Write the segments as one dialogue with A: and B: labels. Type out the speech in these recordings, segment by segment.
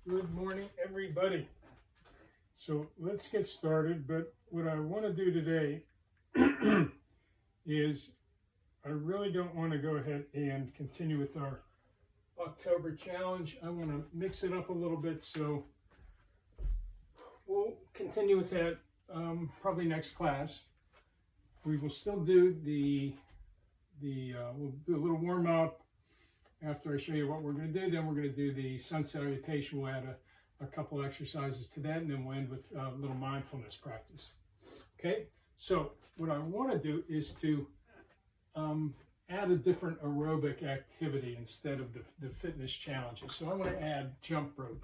A: Good morning, everybody. So let's get started. But what I want to do today is I really don't want to go ahead and continue with our October challenge. I want to mix it up a little bit. So we'll continue with that probably next class. We will still do we'll do a little warm up after I show you what we're going to do. Then we're going to do the sun salutation. We'll add a couple exercises to that, and then we'll end with a little mindfulness practice. Okay, so what I want to do is to add a different aerobic activity instead of the fitness challenges. So I want to add jump rope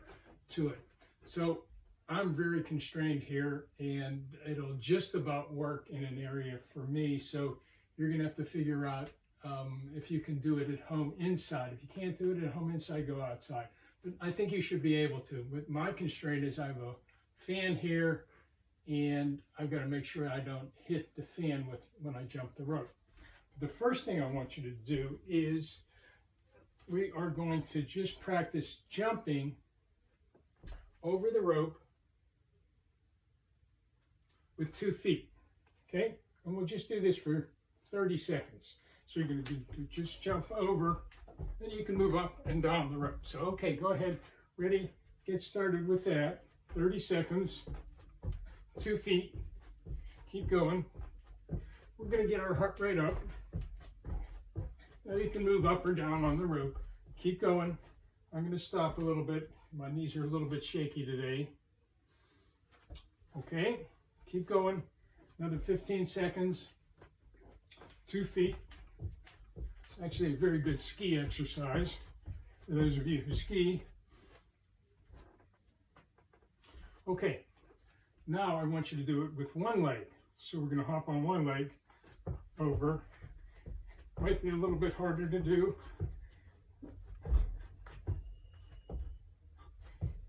A: to it. So I'm very constrained here, and it'll just about work in an area for me. So you're going to have to figure out if you can do it at home inside. If you can't do it at home inside, go outside. But I think you should be able to. But my constraint is I have a fan here, and I've got to make sure I don't hit the fan when I jump the rope. The first thing I want you to do is we are going to just practice jumping over the rope with 2 feet, okay? And we'll just do this for 30 seconds. So you're going to just jump over, and you can move up and down the rope. So, okay, go ahead, ready, get started with that. 30 seconds, 2 feet, keep going. We're going to get our heart rate up. Now you can move up or down on the rope. Keep going. I'm going to stop a little bit. My knees are a little bit shaky today. Okay, keep going. Another 15 seconds, 2 feet. It's actually a very good ski exercise for those of you who ski. Okay, now I want you to do it with one leg. So we're going to hop on one leg over. Might be a little bit harder to do,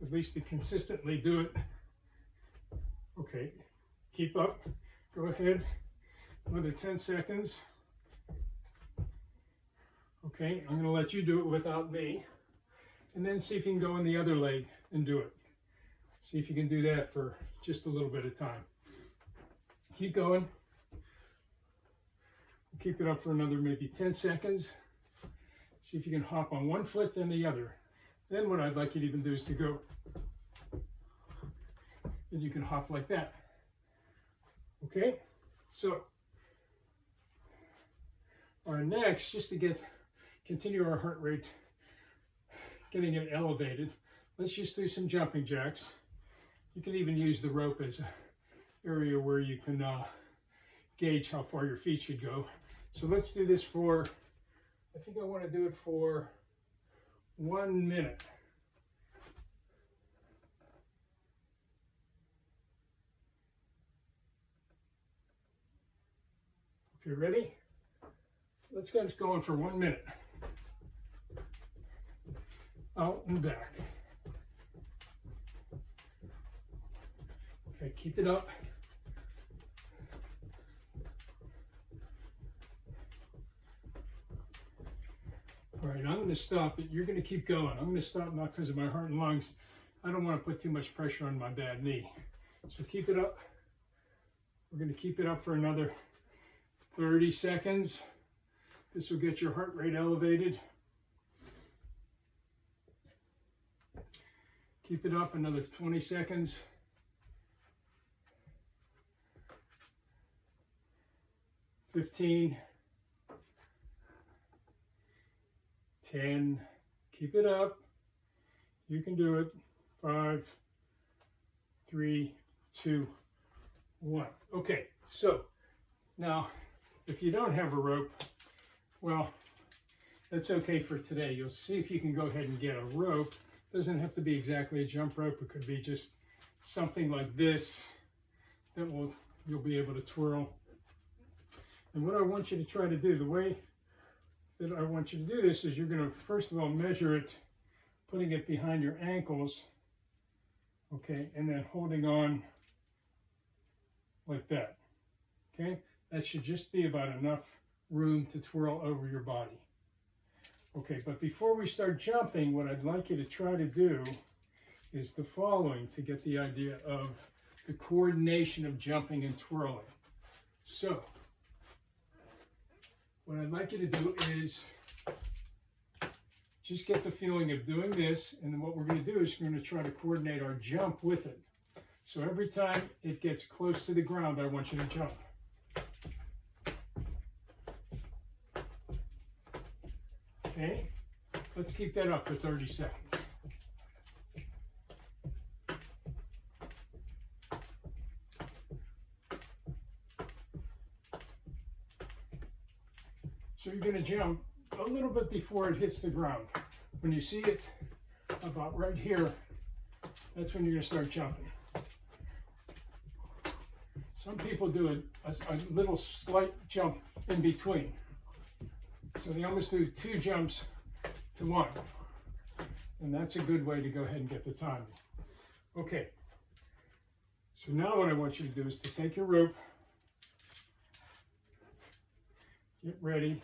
A: at least to consistently do it. Okay, keep up. Go ahead. Another 10 seconds. Okay, I'm going to let you do it without me. And then see if you can go in the other leg and do it. See if you can do that for just a little bit of time. Keep going. Keep it up for another maybe 10 seconds. See if you can hop on one foot then the other. Then what I'd like you to even do is to go. And you can hop like that. Okay? So, our next, just to continue our heart rate, getting it elevated, let's just do some jumping jacks. You can even use the rope as an area where you can gauge how far your feet should go. So let's do this for, I think I want to do it for 1 minute. Okay, ready? Let's get going for 1 minute. Out and back. Okay, keep it up. All right, I'm going to stop it. You're going to keep going. I'm going to stop not because of my heart and lungs. I don't want to put too much pressure on my bad knee. So keep it up. We're going to keep it up for another 30 seconds. This will get your heart rate elevated. Keep it up another 20 seconds. 15. 10. Keep it up. You can do it. 5, 3, 2, 1. Okay, so now if you don't have a rope, well, that's okay for today. You'll see if you can go ahead and get a rope. It doesn't have to be exactly a jump rope. It could be just something like this that you'll be able to twirl. And what I want you to try to do, the way that I want you to do this is you're going to first of all measure it, putting it behind your ankles, okay, and then holding on like that, okay? That should just be about enough room to twirl over your body. Okay, but before we start jumping, what I'd like you to try to do is the following to get the idea of the coordination of jumping and twirling. So, what I'd like you to do is just get the feeling of doing this, and then what we're going to do is we're going to try to coordinate our jump with it. So every time it gets close to the ground, I want you to jump. Okay, let's keep that up for 30 seconds. So you're going to jump a little bit before it hits the ground. When you see it about right here, that's when you're going to start jumping. Some people do a little slight jump in between. So they almost do 2 jumps to 1. And that's a good way to go ahead and get the timing. Okay. So now what I want you to do is to take your rope, get ready,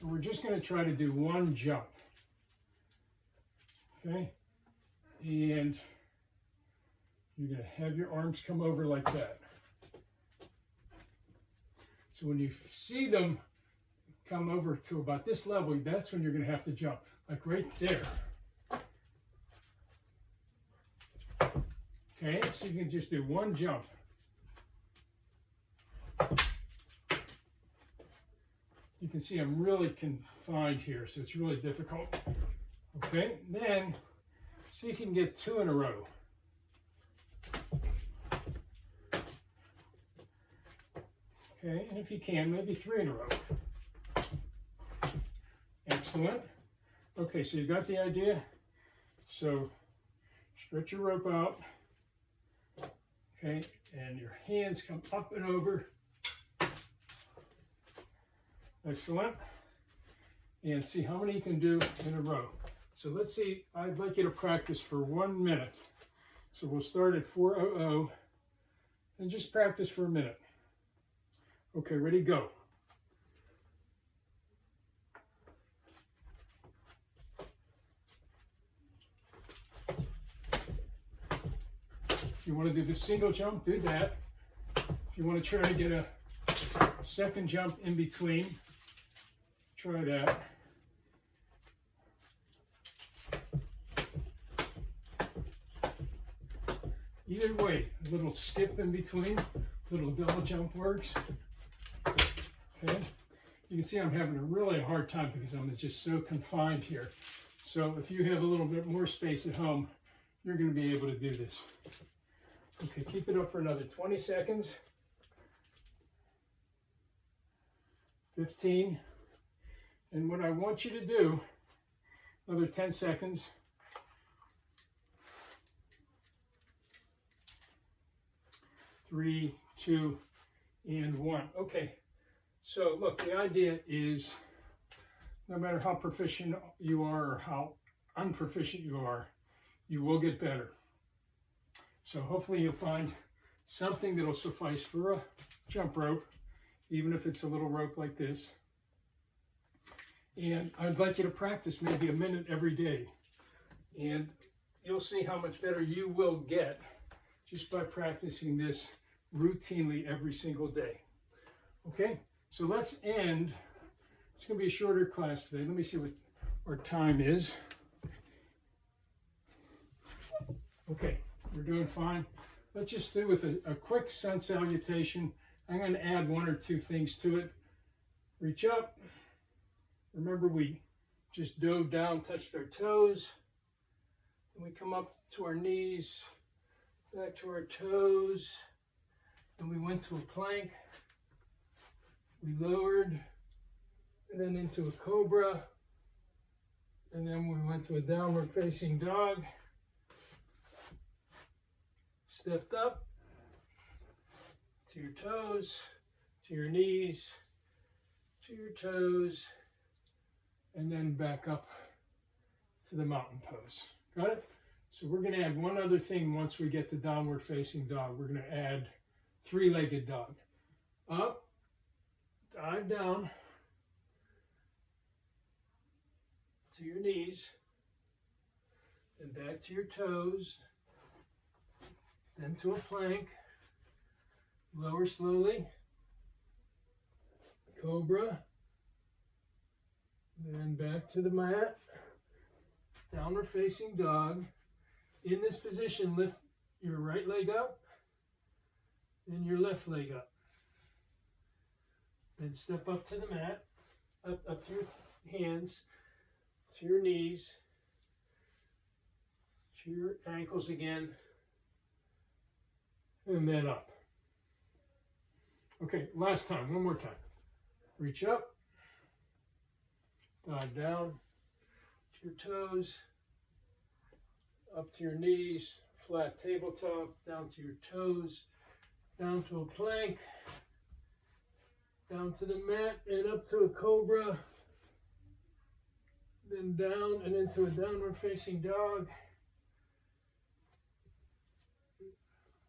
A: and we're just going to try to do 1 jump. Okay? And you're going to have your arms come over like that. So when you see them come over to about this level, that's when you're going to have to jump, like right there. Okay, so you can just do 1 jump. You can see I'm really confined here, so it's really difficult. Okay, then see if you can get 2 in a row. Okay, and if you can, maybe 3 in a row. Excellent. Okay, so you got the idea? So stretch your rope out. Okay, and your hands come up and over. Excellent. And see how many you can do in a row. So let's see, I'd like you to practice for 1 minute. So we'll start at 4:00 and just practice for a minute. Okay, ready, go. If you want to do the single jump, do that. If you want to try to get a second jump in between, try that. Either way, a little skip in between, little double jump works. Okay, you can see I'm having a really hard time because I'm just so confined here. So if you have a little bit more space at home, you're going to be able to do this. Okay, keep it up for another 20 seconds. 15. And what I want you to do, another 10 seconds. 3, 2, and 1. Okay, so look, the idea is no matter how proficient you are or how unproficient you are, you will get better. So hopefully you'll find something that'll suffice for a jump rope, even if it's a little rope like this. And I'd like you to practice maybe a minute every day. And you'll see how much better you will get just by practicing this routinely every single day. Okay, so let's end. It's going to be a shorter class today. Let me see what our time is. Okay, we're doing fine. Let's just do with a quick sun salutation. I'm going to add 1 or 2 things to it. Reach up. Remember, we just dove down, touched our toes. And we come up to our knees, back to our toes. And we went to a plank. We lowered, and then into a cobra. And then we went to a downward facing dog. Stepped up to your toes, to your knees, to your toes, and then back up to the mountain pose. Got it? So we're going to add 1 other thing once we get to downward facing dog. We're going to add 3-legged dog. Up, dive down to your knees, and back to your toes, then to a plank, lower slowly, cobra, then back to the mat, downward facing dog. In this position, lift your right leg up, then your left leg up. Then step up to the mat, up to your hands, to your knees, to your ankles again, and then up. Okay, last time, one more time. Reach up, dive down to your toes, up to your knees, flat tabletop, down to your toes, down to a plank, down to the mat, and up to a cobra, then down and into a downward facing dog.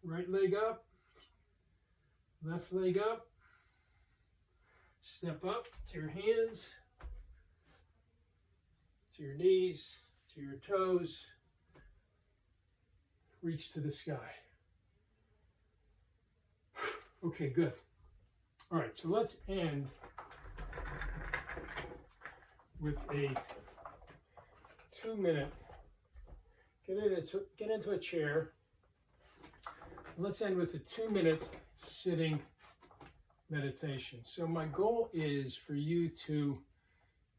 A: Right leg up, left leg up, step up to your hands, to your knees, to your toes, reach to the sky. Okay, good. All right, so let's end with a 2-minute, get into a chair. Let's end with a 2-minute sitting meditation. So my goal is for you to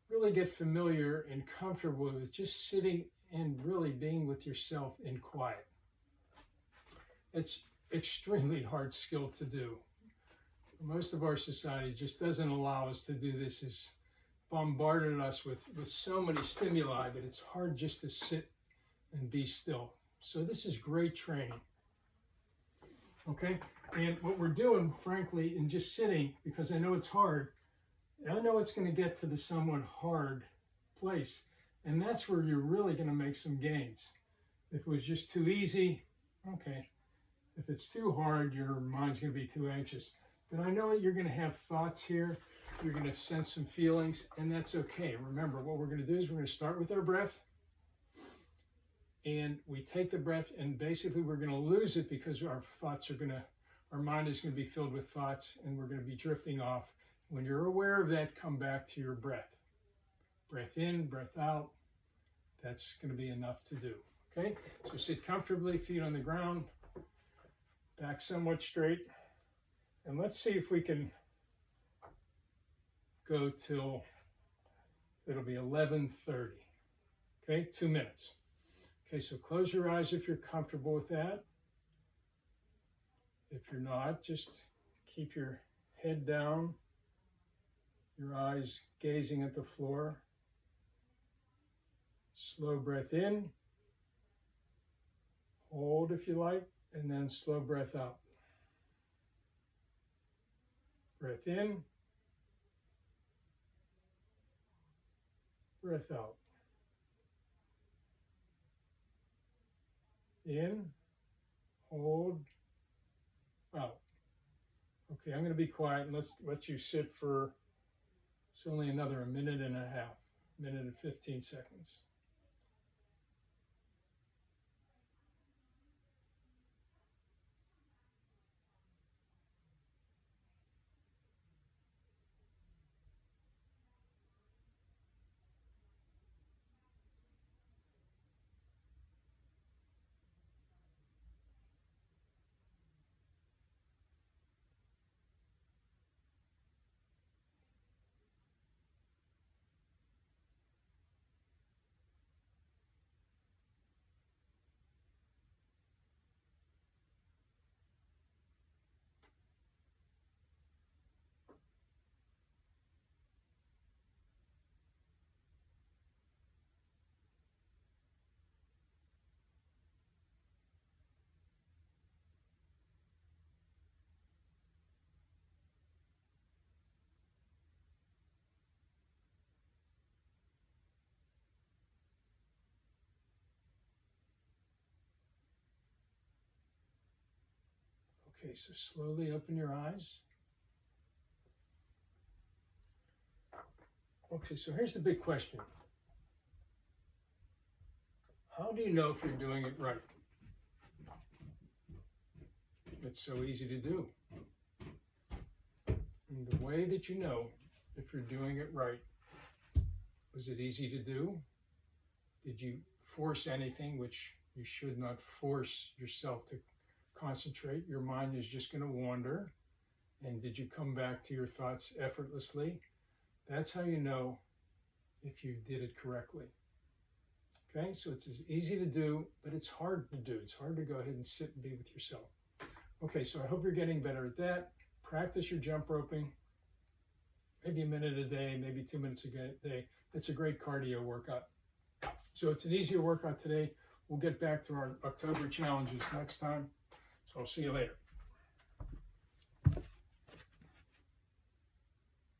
A: really get familiar and comfortable with just sitting and really being with yourself in quiet. It's extremely hard skill to do. Most of our society just doesn't allow us to do this. It's bombarded us with so many stimuli that it's hard just to sit and be still. So this is great training. Okay, and what we're doing, frankly, in just sitting, because I know it's hard, I know it's going to get to the somewhat hard place, and that's where you're really going to make some gains. If it was just too easy, okay. If it's too hard, your mind's going to be too anxious. But I know that you're going to have thoughts here, you're going to sense some feelings, and that's okay. Remember, what we're going to do is we're going to start with our breath, and we take the breath, and basically we're going to lose it because our mind is going to be filled with thoughts, and we're going to be drifting off. When you're aware of that, come back to your breath. Breath in, breath out. That's going to be enough to do. Okay? So sit comfortably, feet on the ground, back somewhat straight. And let's see if we can go till it'll be 11:30. Okay? 2 minutes. Okay, so close your eyes if you're comfortable with that. If you're not, just keep your head down, your eyes gazing at the floor. Slow breath in, hold if you like, and then slow breath out. Breath in, breath out. In, hold, out. Okay, I'm going to be quiet and let's let you sit for, it's only another 1.5 minutes, 1 minute and 15 seconds. Okay, so slowly open your eyes. Okay, so here's the big question. How do you know if you're doing it right? It's so easy to do. And the way that you know if you're doing it right, was it easy to do? Did you force anything, which you should not force yourself to concentrate? Your mind is just going to wander. And did you come back to your thoughts effortlessly? That's how you know if you did it correctly. Okay, so it's as easy to do, but it's hard to do. It's hard to go ahead and sit and be with yourself. Okay, so I hope you're getting better at that. Practice your jump roping, maybe a minute a day, maybe 2 minutes a day. It's a great cardio workout. So it's an easier workout today. We'll get back to our October challenges next time. So I'll see you later.